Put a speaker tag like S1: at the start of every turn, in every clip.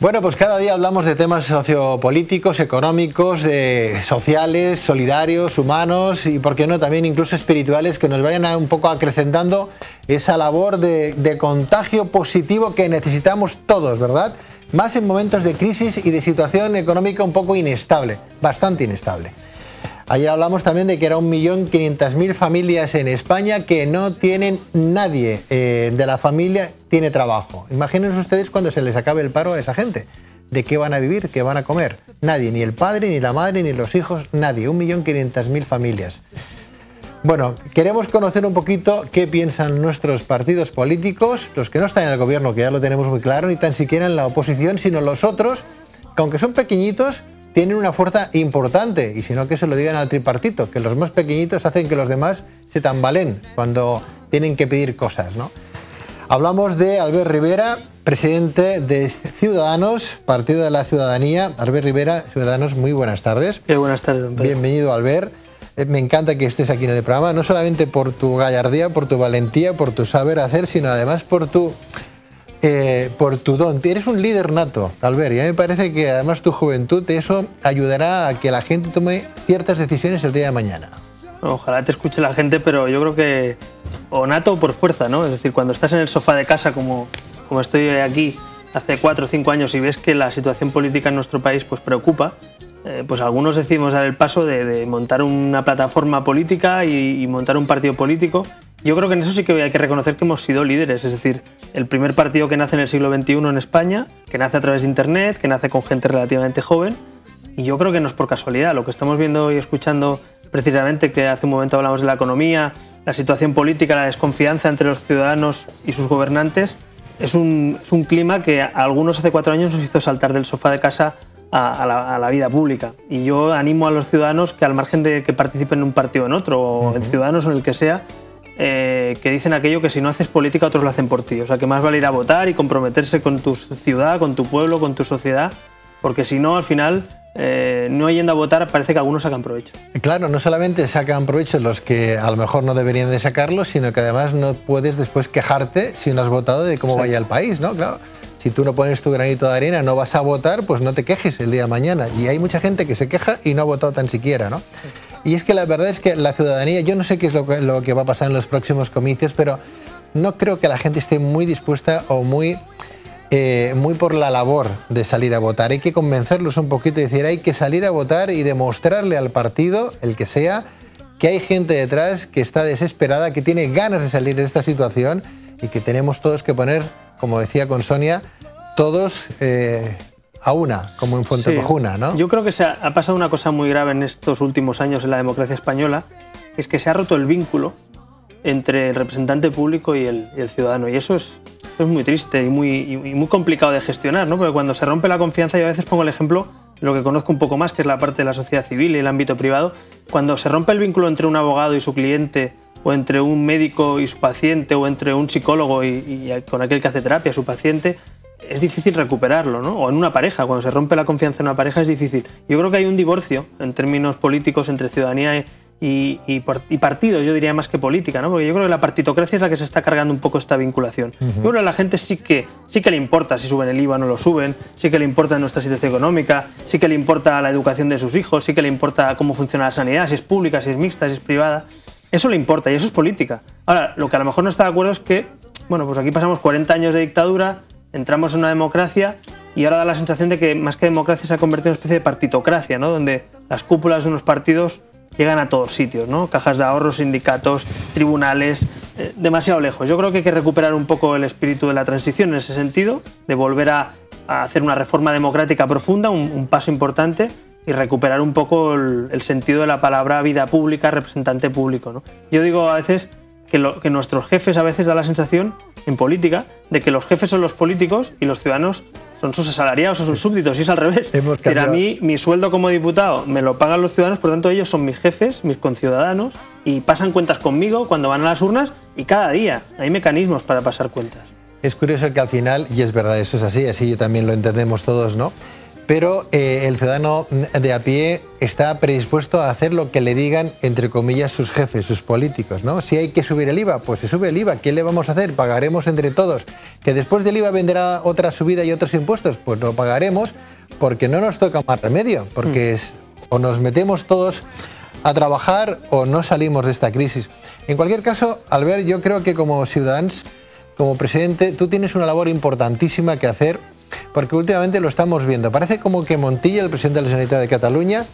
S1: Bueno, pues cada día hablamos de temas sociopolíticos, económicos, sociales, solidarios, humanos y, por qué no, también incluso espirituales, que nos vayan un poco acrecentando esa labor de contagio positivo que necesitamos todos, ¿verdad? Más en momentos de crisis y de situación económica un poco inestable, bastante inestable. Ayer hablamos también de que era 1.500.000 familias en España que no tienen nadie de la familia tiene trabajo. Imagínense ustedes cuando se les acabe el paro a esa gente. ¿De qué van a vivir? ¿Qué van a comer? Nadie, ni el padre, ni la madre, ni los hijos, nadie. 1.500.000 familias. Bueno, queremos conocer un poquito qué piensan nuestros partidos políticos, los que no están en el gobierno, que ya lo tenemos muy claro, ni tan siquiera en la oposición, sino los otros, que aunque son pequeñitos, tienen una fuerza importante, y si no, que se lo digan al tripartito, que los más pequeñitos hacen que los demás se tambalen cuando tienen que pedir cosas, ¿no? Hablamos de Albert Rivera, presidente de Ciudadanos, Partido de la Ciudadanía. Albert Rivera, Ciudadanos, muy buenas tardes.
S2: Buenas tardes, don Pedro.
S1: Bienvenido, Albert. Me encanta que estés aquí en el programa, no solamente por tu gallardía, por tu valentía, por tu saber hacer, sino además por tu don. Eres un líder nato, Albert, y a mí me parece que además tu juventud, eso ayudará a que la gente tome ciertas decisiones el día de mañana.
S2: Ojalá te escuche la gente, pero yo creo que o nato o por fuerza, ¿no? Es decir, cuando estás en el sofá de casa, como estoy aquí hace 4 o 5 años, y ves que la situación política en nuestro país pues preocupa, pues algunos decidimos dar el paso de montar una plataforma política y montar un partido político. Yo creo que en eso sí que hay que reconocer que hemos sido líderes, es decir, el primer partido que nace en el siglo XXI en España, que nace a través de Internet, que nace con gente relativamente joven, y yo creo que no es por casualidad. Lo que estamos viendo y escuchando precisamente, que hace un momento hablamos de la economía, la situación política, la desconfianza entre los ciudadanos y sus gobernantes, es un clima que a algunos hace 4 años nos hizo saltar del sofá de casa a la vida pública. Y yo animo a los ciudadanos que, al margen de que participen en un partido o en otro, o en Ciudadanos o en el que sea, que dicen aquello que si no haces política otros lo hacen por ti. O sea, que más vale ir a votar y comprometerse con tu ciudad, con tu pueblo, con tu sociedad, porque si no, al final, no yendo a votar, parece que algunos sacan provecho.
S1: Claro, no solamente sacan provecho los que a lo mejor no deberían de sacarlo, sino que además no puedes después quejarte si no has votado de cómo vaya el país, ¿no? Claro. Si tú no pones tu granito de arena, no vas a votar, pues no te quejes el día de mañana. Y hay mucha gente que se queja y no ha votado tan siquiera, ¿no? Y es que la verdad es que la ciudadanía, yo no sé qué es lo que va a pasar en los próximos comicios, pero no creo que la gente esté muy dispuesta o muy por la labor de salir a votar. Hay que convencerlos un poquito y decir, hay que salir a votar y demostrarle al partido, el que sea, que hay gente detrás que está desesperada, que tiene ganas de salir de esta situación y que tenemos todos que poner, como decía con Sonia, todos a una, como en Fuentepejuna, ¿no?
S2: Yo creo que ha pasado una cosa muy grave en estos últimos años en la democracia española, es que se ha roto el vínculo entre el representante público y el ciudadano, y eso es muy triste y muy complicado de gestionar, ¿no? Porque cuando se rompe la confianza, yo a veces pongo el ejemplo, lo que conozco un poco más, que es la parte de la sociedad civil y el ámbito privado, cuando se rompe el vínculo entre un abogado y su cliente, o entre un médico y su paciente, o entre un psicólogo y con aquel que hace terapia, su paciente, es difícil recuperarlo, ¿no? O en una pareja, cuando se rompe la confianza en una pareja es difícil. Yo creo que hay un divorcio en términos políticos entre ciudadanía y partidos, yo diría más que política, ¿no? Porque yo creo que la partitocracia es la que se está cargando un poco esta vinculación. Yo creo que a la gente sí que le importa si suben el IVA o no lo suben, sí que le importa nuestra situación económica, sí que le importa la educación de sus hijos, sí que le importa cómo funciona la sanidad, si es pública, si es mixta, si es privada. Eso le importa y eso es política. Ahora, lo que a lo mejor no está de acuerdo es que, bueno, pues aquí pasamos 40 años de dictadura, entramos en una democracia y ahora da la sensación de que más que democracia se ha convertido en una especie de partitocracia, ¿no? Donde las cúpulas de unos partidos llegan a todos sitios, ¿no? Cajas de ahorros, sindicatos, tribunales, demasiado lejos. Yo creo que hay que recuperar un poco el espíritu de la transición en ese sentido, de volver a hacer una reforma democrática profunda, un paso importante, y recuperar un poco el sentido de la palabra vida pública, representante público, ¿no? Yo digo a veces que nuestros jefes a veces da la sensación, en política, de que los jefes son los políticos y los ciudadanos son sus asalariados o sus súbditos, y es al revés. Pero a mí, mi sueldo como diputado me lo pagan los ciudadanos, por lo tanto ellos son mis jefes, mis conciudadanos, y pasan cuentas conmigo cuando van a las urnas, y cada día hay mecanismos para pasar cuentas.
S1: Es curioso que al final, y es verdad, eso es así yo también lo entendemos todos, ¿no? pero el ciudadano de a pie está predispuesto a hacer lo que le digan, entre comillas, sus jefes, sus políticos, ¿no? Si hay que subir el IVA, pues se sube el IVA. ¿Qué le vamos a hacer? Pagaremos entre todos. ¿Que después del IVA vendrá otra subida y otros impuestos? Pues lo pagaremos porque no nos toca más remedio, porque o nos metemos todos a trabajar o no salimos de esta crisis. En cualquier caso, Albert, yo creo que como Ciudadanos, como presidente, tú tienes una labor importantísima que hacer, porque últimamente lo estamos viendo. Parece como que Montilla, el presidente de la Generalitat de Cataluña,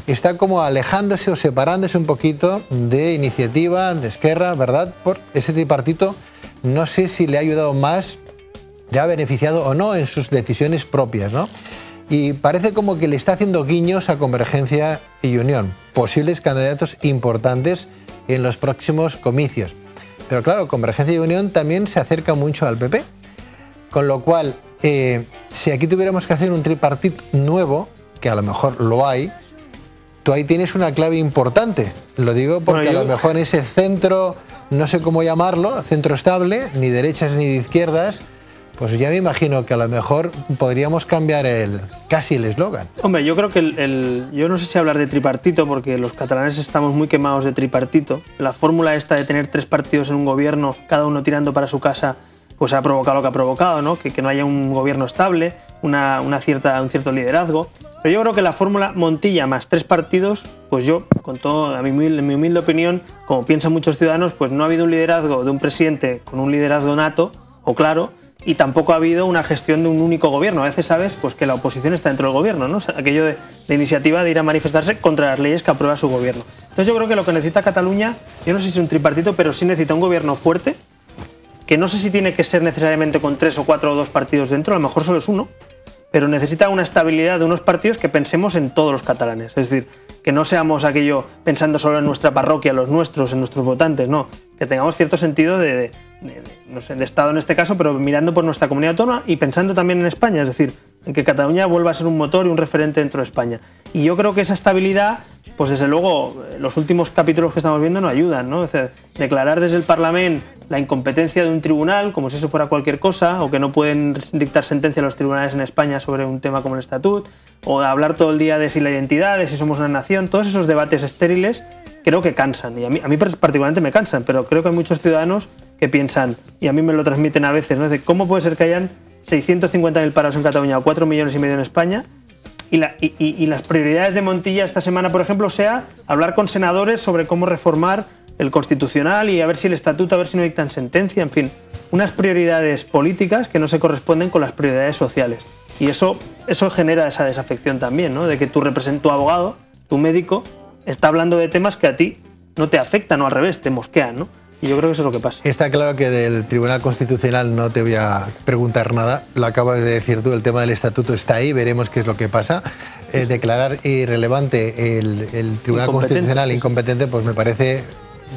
S1: está como alejándose o separándose un poquito de Iniciativa, de Esquerra, ¿verdad? Por ese tripartito, no sé si le ha ayudado más, le ha beneficiado o no en sus decisiones propias, ¿no? Y parece como que le está haciendo guiños a Convergencia y Unión, posibles candidatos importantes en los próximos comicios. Pero claro, Convergencia y Unión también se acerca mucho al PP, con lo cual, si aquí tuviéramos que hacer un tripartito nuevo, que a lo mejor lo hay, tú ahí tienes una clave importante. Lo digo porque a lo mejor ese centro, no sé cómo llamarlo, centro estable, ni derechas ni de izquierdas, pues ya me imagino que a lo mejor podríamos cambiar casi el eslogan.
S2: Hombre, yo creo que yo no sé si hablar de tripartito, porque los catalanes estamos muy quemados de tripartito. La fórmula esta de tener 3 partidos en un gobierno, cada uno tirando para su casa, pues ha provocado lo que ha provocado, ¿no? Que no haya un gobierno estable, un cierto liderazgo. Pero yo creo que la fórmula Montilla más 3 partidos, pues yo, con todo, en mi humilde opinión, como piensan muchos ciudadanos, pues no ha habido un liderazgo de un presidente con un liderazgo nato o claro, y tampoco ha habido una gestión de un único gobierno. A veces sabes pues, que la oposición está dentro del gobierno, ¿no? O sea, aquello de iniciativa de ir a manifestarse contra las leyes que aprueba su gobierno. Entonces yo creo que lo que necesita Cataluña, yo no sé si es un tripartito, pero sí necesita un gobierno fuerte, que no sé si tiene que ser necesariamente con 3 o 4 o 2 partidos dentro, a lo mejor solo es uno, pero necesita una estabilidad de unos partidos que pensemos en todos los catalanes. Es decir, que no seamos aquello pensando solo en nuestra parroquia, los nuestros, en nuestros votantes, no. Que tengamos cierto sentido no sé, de Estado en este caso, pero mirando por nuestra comunidad autónoma y pensando también en España, es decir, en que Cataluña vuelva a ser un motor y un referente dentro de España. Y yo creo que esa estabilidad, pues desde luego, los últimos capítulos que estamos viendo no ayudan, ¿no? Es decir, declarar desde el Parlamento la incompetencia de un tribunal, como si eso fuera cualquier cosa, o que no pueden dictar sentencia los tribunales en España sobre un tema como el Estatut, o hablar todo el día de si la identidad, de si somos una nación, todos esos debates estériles creo que cansan, y a mí particularmente me cansan, pero creo que hay muchos ciudadanos que piensan, y a mí me lo transmiten a veces, ¿no? Es de cómo puede ser que hayan 650.000 parados en Cataluña o 4,5 millones en España, y las prioridades de Montilla esta semana, por ejemplo, sea hablar con senadores sobre cómo reformar el Constitucional y a ver si el Estatuto, a ver si no dictan sentencia, en fin, unas prioridades políticas que no se corresponden con las prioridades sociales. Y eso genera esa desafección también, ¿no? De que tu abogado, tu médico, está hablando de temas que a ti no te afectan o al revés, te mosquean, ¿no? Y yo creo que eso es lo que pasa.
S1: Está claro que del Tribunal Constitucional no te voy a preguntar nada, lo acabas de decir tú, el tema del Estatuto está ahí, veremos qué es lo que pasa. Declarar irrelevante el Tribunal Constitucional incompetente, pues me parece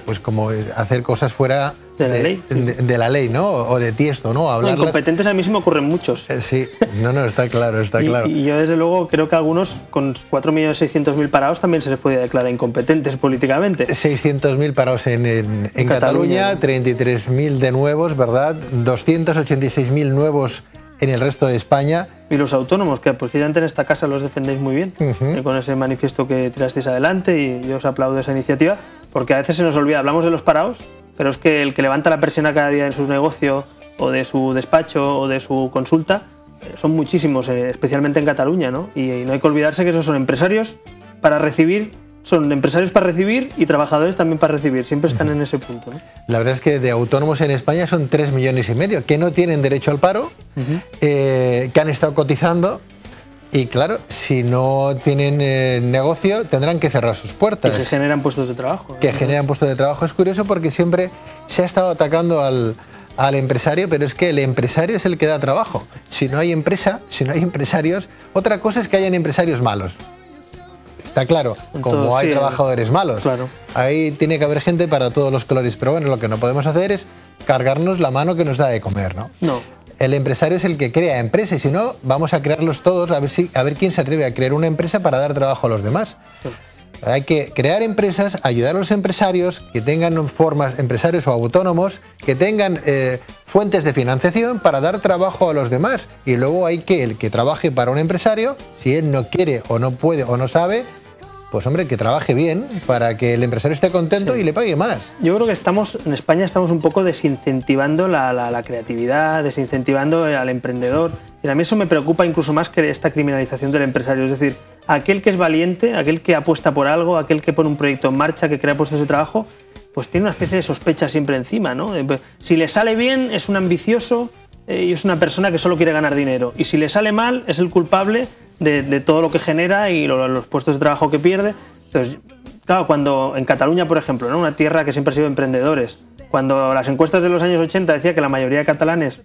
S1: pues como hacer cosas fuera de la ley, ¿no? O de tiesto, ¿no?
S2: Hablarlas... Incompetentes a mí se me ocurren muchos.
S1: Sí, no, está claro, está claro.
S2: Y yo desde luego creo que algunos con 4.600.000 parados también se les podría declarar incompetentes políticamente.
S1: 600.000 parados en Cataluña, ¿no? 33.000 de nuevos, ¿verdad? 286.000 nuevos en el resto de España.
S2: Y los autónomos, que precisamente en esta casa los defendéis muy bien, con ese manifiesto que tirasteis adelante, y yo os aplaudo esa iniciativa, porque a veces se nos olvida, hablamos de los parados, pero es que el que levanta la persiana cada día en su negocio, o de su despacho, o de su consulta, son muchísimos, especialmente en Cataluña, ¿no? Y no hay que olvidarse que esos son empresarios para recibir, y trabajadores también para recibir, siempre están en ese punto, ¿no?
S1: La verdad es que de autónomos en España son 3,5 millones que no tienen derecho al paro, que han estado cotizando, y claro, si no tienen negocio tendrán que cerrar sus puertas.
S2: Y se generan puestos de trabajo.
S1: Que generan puestos de trabajo. Es curioso porque siempre se ha estado atacando al empresario, pero es que el empresario es el que da trabajo. Si no hay empresa, si no hay empresarios, otra cosa es que hayan empresarios malos. Está claro, como hay trabajadores malos.
S2: Claro.
S1: Ahí tiene que haber gente para todos los colores, pero bueno, lo que no podemos hacer es cargarnos la mano que nos da de comer, ¿no?
S2: No.
S1: El empresario es el que crea empresas, y si no, vamos a crearlos todos, a ver quién se atreve a crear una empresa para dar trabajo a los demás. Hay que crear empresas, ayudar a los empresarios que tengan formas, empresarios o autónomos, que tengan fuentes de financiación para dar trabajo a los demás. Y luego hay que el que trabaje para un empresario, si él no quiere o no puede o no sabe, pues hombre, que trabaje bien para que el empresario esté contento y le pague más.
S2: Yo creo que en España estamos un poco desincentivando la creatividad, desincentivando al emprendedor. Y a mí eso me preocupa incluso más que esta criminalización del empresario. Es decir, aquel que es valiente, aquel que apuesta por algo, aquel que pone un proyecto en marcha, que crea puestos de trabajo, pues tiene una especie de sospecha siempre encima, ¿no? Si le sale bien, es un ambicioso y es una persona que solo quiere ganar dinero. Y si le sale mal, es el culpable de todo lo que genera y los puestos de trabajo que pierde. Entonces, claro, cuando en Cataluña, por ejemplo, ¿no? Una tierra que siempre ha sido de emprendedores, cuando las encuestas de los años 80 decía que la mayoría de catalanes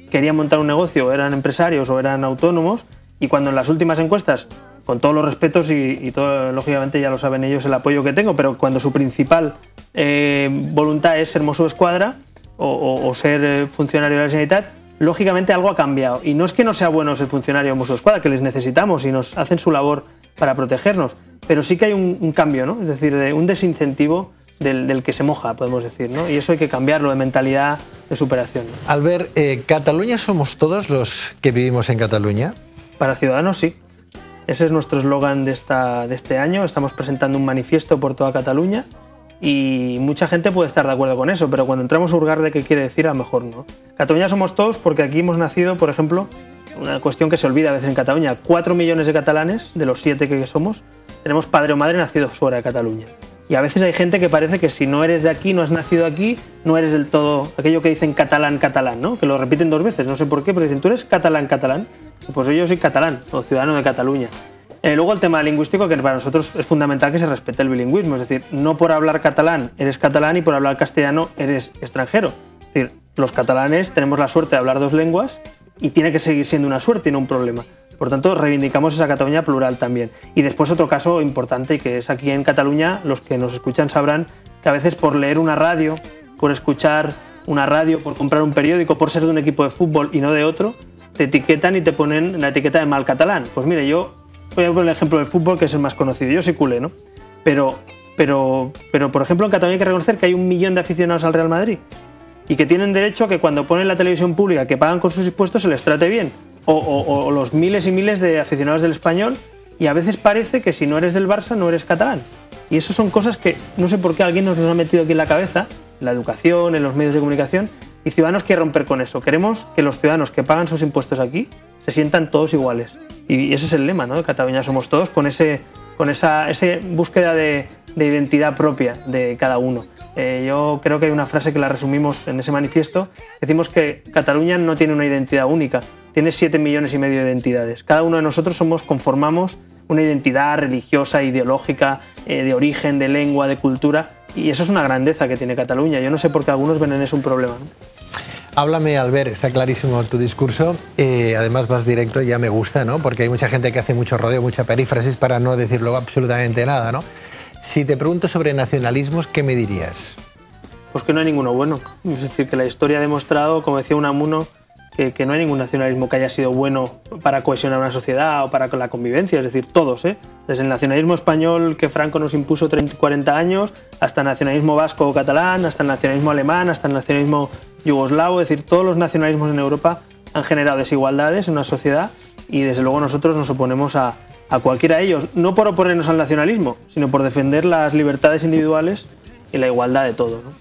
S2: querían montar un negocio, eran empresarios o eran autónomos, y cuando en las últimas encuestas, con todos los respetos y todo, lógicamente ya lo saben ellos el apoyo que tengo, pero cuando su principal voluntad es ser Mossos d'Esquadra o ser funcionario de la Generalitat, lógicamente algo ha cambiado. Y no es que no sea bueno ser funcionario de Mossos d'Esquadra, que les necesitamos y nos hacen su labor para protegernos, pero sí que hay un cambio, ¿no? Es decir, un desincentivo del que se moja, podemos decir, ¿no? Y eso hay que cambiarlo de mentalidad, de superación, ¿no?
S1: Albert, ¿Cataluña somos todos los que vivimos en Cataluña?
S2: Para Ciudadanos, sí. Ese es nuestro eslogan de este año. Estamos presentando un manifiesto por toda Cataluña y mucha gente puede estar de acuerdo con eso, pero cuando entramos a hurgar de qué quiere decir, a lo mejor no. Cataluña somos todos porque aquí hemos nacido, por ejemplo, una cuestión que se olvida a veces en Cataluña, 4 millones de catalanes, de los 7 que somos, tenemos padre o madre nacidos fuera de Cataluña. Y a veces hay gente que parece que si no eres de aquí, no has nacido aquí, no eres del todo aquello que dicen catalán, catalán, ¿no? Que lo repiten 2 veces, no sé por qué, pero dicen, ¿tú eres catalán, catalán? Pues yo soy catalán, o ciudadano de Cataluña. Luego el tema lingüístico, que para nosotros es fundamental que se respete el bilingüismo, es decir, no por hablar catalán eres catalán y por hablar castellano eres extranjero. Es decir, los catalanes tenemos la suerte de hablar 2 lenguas y tiene que seguir siendo una suerte y no un problema. Por tanto, reivindicamos esa Cataluña plural también. Y después otro caso importante, que es aquí en Cataluña, los que nos escuchan sabrán que a veces por leer una radio, por escuchar una radio, por comprar un periódico, por ser de un equipo de fútbol y no de otro, te etiquetan y te ponen la etiqueta de mal catalán. Pues mire, yo voy a poner el ejemplo del fútbol, que es el más conocido. Yo soy culé, ¿no? Pero por ejemplo, en Cataluña hay que reconocer que hay 1 millón de aficionados al Real Madrid y que tienen derecho a que cuando ponen la televisión pública que pagan con sus impuestos se les trate bien. O los miles y miles de aficionados del Español, y a veces parece que si no eres del Barça no eres catalán. Y eso son cosas que no sé por qué alguien nos ha metido aquí en la cabeza, en la educación, en los medios de comunicación, y Ciudadanos quiere romper con eso. Queremos que los ciudadanos que pagan sus impuestos aquí se sientan todos iguales. Y ese es el lema, ¿no? De Cataluña somos todos, con esa búsqueda de identidad propia de cada uno. Yo creo que hay una frase que la resumimos en ese manifiesto. Decimos que Cataluña no tiene una identidad única, tiene 7,5 millones de identidades. Cada uno de nosotros conformamos una identidad religiosa, ideológica, de origen, de lengua, de cultura, y eso es una grandeza que tiene Cataluña. Yo no sé por qué algunos ven en eso un problema, ¿no?
S1: Háblame, Albert, está clarísimo tu discurso, además vas directo, ya me gusta, ¿no? Porque hay mucha gente que hace mucho rodeo, mucha perífrasis para no decirlo absolutamente nada, ¿no? Si te pregunto sobre nacionalismos, ¿qué me dirías?
S2: Pues que no hay ninguno bueno. Es decir, que la historia ha demostrado, como decía Unamuno, que no hay ningún nacionalismo que haya sido bueno para cohesionar una sociedad o para la convivencia, es decir, todos, desde el nacionalismo español que Franco nos impuso 40 años, hasta el nacionalismo vasco o catalán, hasta el nacionalismo alemán, hasta el nacionalismo yugoslavo, es decir, todos los nacionalismos en Europa han generado desigualdades en una sociedad y desde luego nosotros nos oponemos a cualquiera de ellos, no por oponernos al nacionalismo, sino por defender las libertades individuales y la igualdad de todo, ¿no?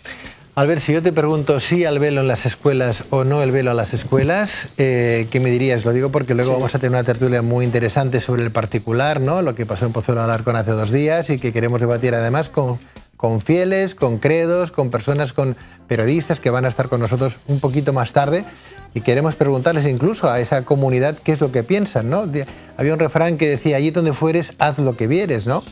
S1: Albert, si yo te pregunto si al velo en las escuelas o no el velo a las escuelas, ¿qué me dirías? Lo digo porque luego vamos a tener una tertulia muy interesante sobre el particular, ¿no? Lo que pasó en Pozuelo de Alarcón hace 2 días y que queremos debatir además con fieles, con credos, con personas, con periodistas que van a estar con nosotros un poquito más tarde y queremos preguntarles incluso a esa comunidad qué es lo que piensan, ¿no? Había un refrán que decía, allí donde fueres, haz lo que vieres, ¿no?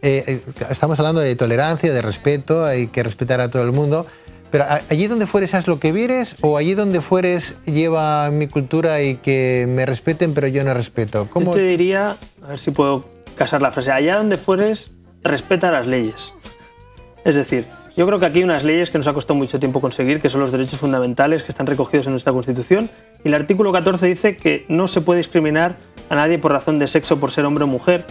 S1: Estamos hablando de tolerancia, de respeto, hay que respetar a todo el mundo. Pero allí donde fueres haz lo que vieres o allí donde fueres lleva mi cultura y que me respeten pero yo no respeto. ¿Cómo?
S2: Yo te diría, a ver si puedo casar la frase, allá donde fueres respeta las leyes. Es decir, yo creo que aquí hay unas leyes que nos ha costado mucho tiempo conseguir, que son los derechos fundamentales que están recogidos en nuestra Constitución, y el artículo 14 dice que no se puede discriminar a nadie por razón de sexo, por ser hombre o mujer,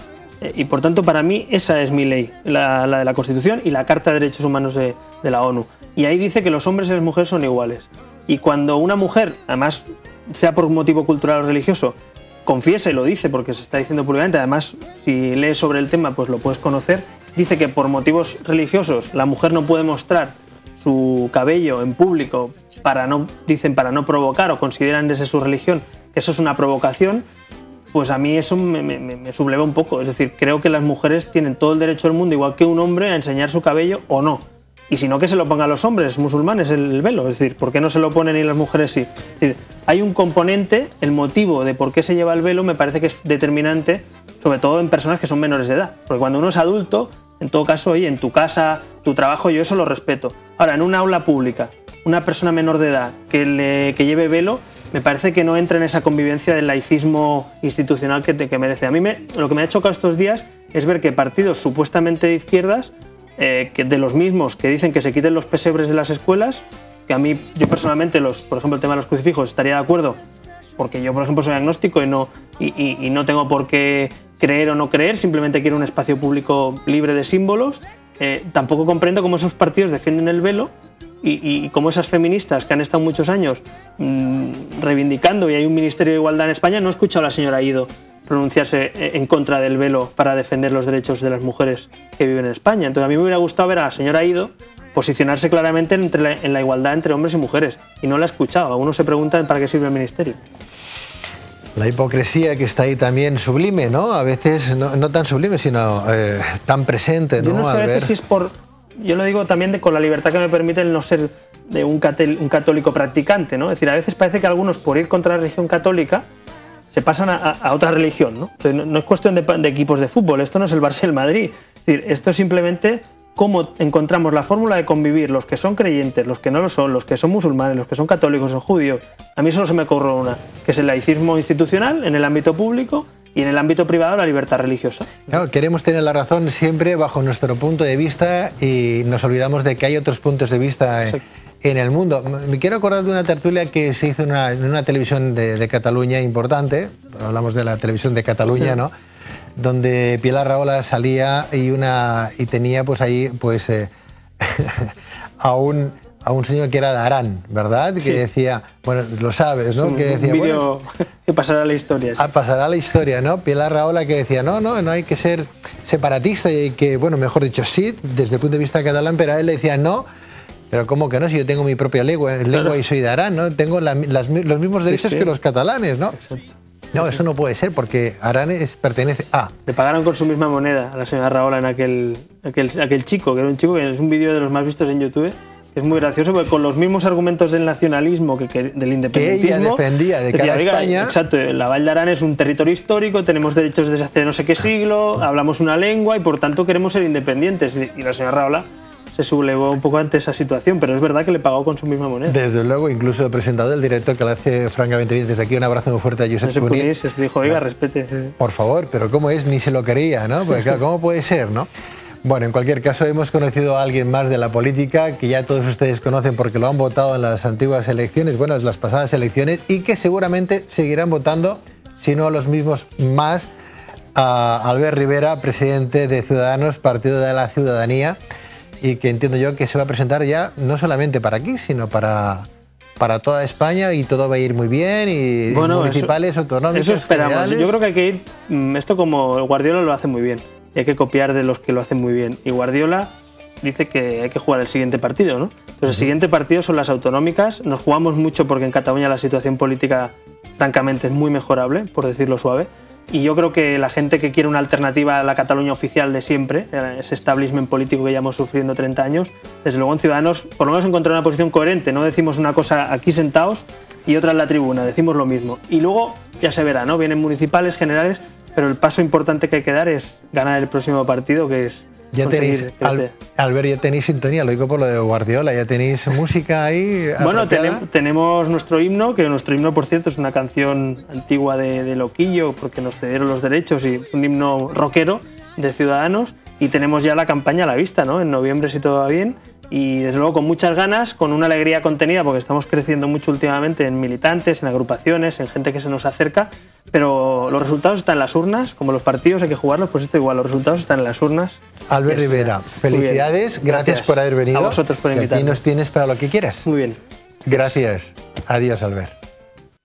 S2: Y por tanto, para mí, esa es mi ley, la de la Constitución y la Carta de Derechos Humanos de la ONU. Y ahí dice que los hombres y las mujeres son iguales. Y cuando una mujer, además, sea por un motivo cultural o religioso, confiesa y lo dice porque se está diciendo públicamente, además, si lees sobre el tema, pues lo puedes conocer, dice que por motivos religiosos la mujer no puede mostrar su cabello en público para no provocar, o consideran desde su religión que eso es una provocación, pues a mí eso me subleva un poco. Es decir, creo que las mujeres tienen todo el derecho del mundo, igual que un hombre, a enseñar su cabello o no. Y si no, que se lo pongan los hombres musulmanes el velo. Es decir, ¿por qué no se lo ponen y las mujeres sí? Es decir, hay un componente, el motivo de por qué se lleva el velo me parece que es determinante, sobre todo en personas que son menores de edad. Porque cuando uno es adulto, en todo caso, oye, en tu casa, tu trabajo, yo eso lo respeto. Ahora, en una aula pública, una persona menor de edad que lleve velo, me parece que no entra en esa convivencia del laicismo institucional que merece. A mí lo que me ha chocado estos días es ver que partidos supuestamente de izquierdas, que de los mismos que dicen que se quiten los pesebres de las escuelas, que a mí, yo personalmente, por ejemplo, el tema de los crucifijos, estaría de acuerdo, porque yo, por ejemplo, soy agnóstico y no tengo por qué creer o no creer, simplemente quiero un espacio público libre de símbolos. Tampoco comprendo cómo esos partidos defienden el velo y cómo esas feministas que han estado muchos años reivindicando, y hay un Ministerio de Igualdad en España, no he escuchado a la señora Ido pronunciarse en contra del velo para defender los derechos de las mujeres que viven en España. Entonces a mí me hubiera gustado ver a la señora Ido posicionarse claramente en la igualdad entre hombres y mujeres, y no la he escuchado. Algunos se preguntan para qué sirve el ministerio.
S1: La hipocresía que está ahí también sublime, ¿no? A veces no tan sublime, sino tan presente, ¿no?
S2: Yo no sé a veces si es por... Yo lo digo también con la libertad que me permite el no ser de un católico practicante, ¿no? Es decir, a veces parece que algunos, por ir contra la religión católica, se pasan a otra religión, ¿no? Entonces, no es cuestión de equipos de fútbol, esto no es el Barça y el Madrid. Es decir, esto es simplemente cómo encontramos la fórmula de convivir los que son creyentes, los que no lo son, los que son musulmanes, los que son católicos o judíos. A mí solo se me ocurre una, que es el laicismo institucional en el ámbito público y en el ámbito privado la libertad religiosa.
S1: Claro, queremos tener la razón siempre bajo nuestro punto de vista y nos olvidamos de que hay otros puntos de vista en el mundo. Me quiero acordar de una tertulia que se hizo en una televisión de Cataluña importante, hablamos de la televisión de Cataluña, ¿no? Donde Pilar Rahola salía y tenía pues ahí pues a un señor que era de Arán, ¿verdad? Sí. Que decía, bueno, lo sabes, ¿no? Que decía,
S2: un vídeo que pasará a la historia. Sí.
S1: Pasará a la historia, ¿no? Pilar Rahola que decía, no hay que ser separatista y que, bueno, mejor dicho, sí, desde el punto de vista catalán, pero a él le decía, no, pero ¿cómo que no? Si yo tengo mi propia lengua y soy de Arán, ¿no? Tengo los mismos derechos que los catalanes, ¿no? Exacto. No, eso no puede ser porque Arán pertenece a...
S2: Le pagaron con su misma moneda a la señora Rahola en aquel chico, que era un chico que es un vídeo de los más vistos en YouTube. Es muy gracioso porque con los mismos argumentos del nacionalismo del independentismo...
S1: Que ella defendía de cara a España.
S2: Exacto, la Val de Arán es un territorio histórico, tenemos derechos desde hace no sé qué siglo, hablamos una lengua y por tanto queremos ser independientes. Y la señora Rahola se sublevó un poco ante esa situación, pero es verdad que le pagó con su misma moneda.
S1: Desde luego, incluso el presentador, el director, que le hace francamente bien desde aquí, un abrazo muy fuerte a Josep Punís.
S2: Se dijo, oiga, respete.
S1: Por favor, pero ¿cómo es? Ni se lo quería, ¿no? Porque claro, ¿cómo puede ser, no? Bueno, en cualquier caso, hemos conocido a alguien más de la política, que ya todos ustedes conocen porque lo han votado en las antiguas elecciones, bueno, en las pasadas elecciones, y que seguramente seguirán votando, si no los mismos más, a Albert Rivera, presidente de Ciudadanos, Partido de la Ciudadanía, y que entiendo yo que se va a presentar ya no solamente para aquí, sino para toda España, y todo va a ir muy bien, y bueno, municipales, autonómicos,
S2: eso esperamos.
S1: generales.
S2: Yo creo que hay que ir, esto como Guardiola lo hace muy bien, y hay que copiar de los que lo hacen muy bien. Y Guardiola dice que hay que jugar el siguiente partido, ¿no? Entonces el siguiente partido son las autonómicas. Nos jugamos mucho porque en Cataluña la situación política, francamente, es muy mejorable, por decirlo suave. Y yo creo que la gente que quiere una alternativa a la Cataluña oficial de siempre, ese establishment político que llevamos sufriendo 30 años, desde luego en Ciudadanos por lo menos encontrar una posición coherente. No decimos una cosa aquí sentados y otra en la tribuna, decimos lo mismo. Y luego ya se verá, ¿no? Vienen municipales, generales, pero el paso importante que hay que dar es ganar el próximo partido, que es...
S1: Ya tenéis, Albert, ya tenéis sintonía, lo digo por lo de Guardiola, ya tenéis música ahí.
S2: Bueno, tenemos nuestro himno, que nuestro himno, por cierto, es una canción antigua de Loquillo, porque nos cedieron los derechos, y un himno rockero de Ciudadanos, y tenemos ya la campaña a la vista, ¿no? En noviembre, si todo va bien, y desde luego con muchas ganas, con una alegría contenida, porque estamos creciendo mucho últimamente en militantes, en agrupaciones, en gente que se nos acerca, pero los resultados están en las urnas, como los partidos hay que jugarlos, pues esto igual, los resultados están en las urnas.
S1: Albert Rivera, felicidades, gracias por haber venido.
S2: A vosotros por invitarme.
S1: Aquí nos tienes para lo que quieras.
S2: Muy bien.
S1: Gracias. Adiós, Albert.